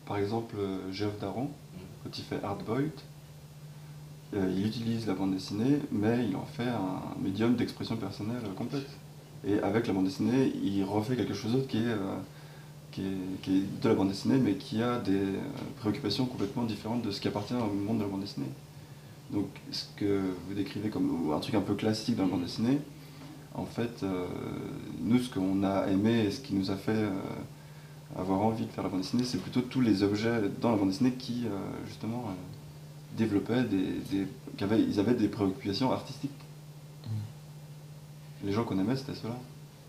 Par exemple, Geoff Darrow, quand il fait Hard-Boiled, il utilise la bande dessinée, mais il en fait un médium d'expression personnelle complète. Et avec la bande dessinée, il refait quelque chose d'autre qui est de la bande dessinée, mais qui a des préoccupations complètement différentes de ce qui appartient au monde de la bande dessinée. Donc ce que vous décrivez comme un truc un peu classique dans la bande dessinée, en fait, nous, ce qu'on a aimé et ce qui nous a fait avoir envie de faire la bande dessinée, c'est plutôt tous les objets dans la bande dessinée qui, justement, développaient ils avaient des préoccupations artistiques. Les gens qu'on aimait, c'était ceux-là.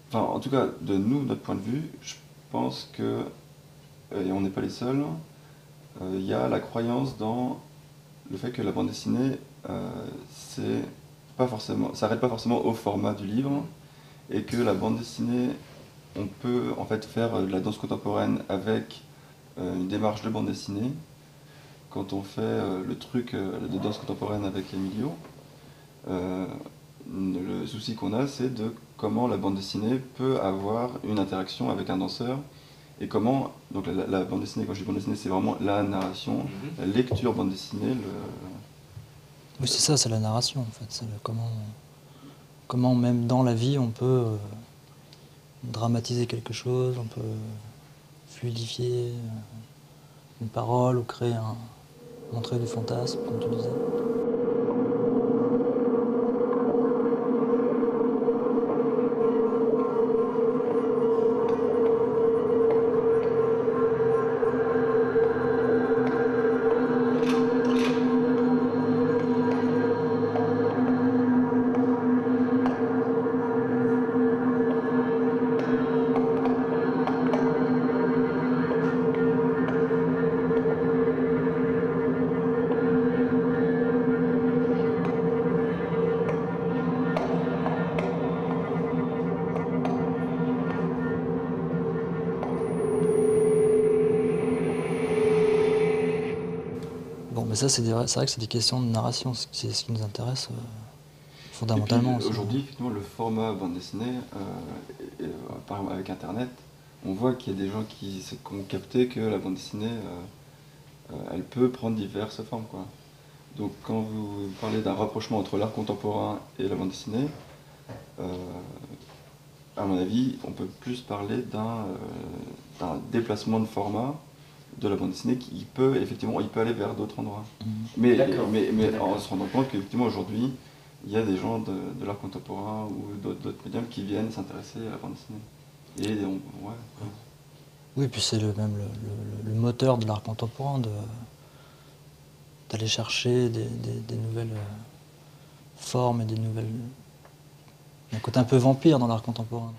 Enfin, en tout cas, de nous, notre point de vue, je pense que, et on n'est pas les seuls, il y a la croyance dans le fait que la bande dessinée, ça n'arrête pas forcément au format du livre, et que la bande dessinée, on peut en fait faire de la danse contemporaine avec une démarche de bande dessinée. Quand on fait le truc de danse contemporaine avec Emilio, le souci qu'on a, c'est de comment la bande dessinée peut avoir une interaction avec un danseur et comment, donc la bande dessinée, quand je dis bande dessinée, c'est vraiment la narration, la lecture bande dessinée. Oui, c'est ça, c'est la narration en fait. C'est comment même dans la vie on peut dramatiser quelque chose, on peut fluidifier une parole ou montrer du fantasme, comme tu disais. Bon, mais ça, c'est vrai que c'est des questions de narration, c'est ce qui nous intéresse fondamentalement. Aujourd'hui, effectivement, le format bande dessinée, par exemple avec Internet, on voit qu'il y a des gens qui ont capté que la bande dessinée, elle peut prendre diverses formes, quoi. Donc quand vous parlez d'un rapprochement entre l'art contemporain et la bande dessinée, à mon avis, on peut plus parler d'un déplacement de format de la bande dessinée qui peut effectivement aller vers d'autres endroits. Mais en se rendant compte qu'effectivement aujourd'hui, il y a des gens de l'art contemporain ou d'autres médiums qui viennent s'intéresser à la bande dessinée. Et Oui, puis c'est même le moteur de l'art contemporain d'aller chercher des nouvelles formes et des nouvelles... Il y a un côté un peu vampire dans l'art contemporain.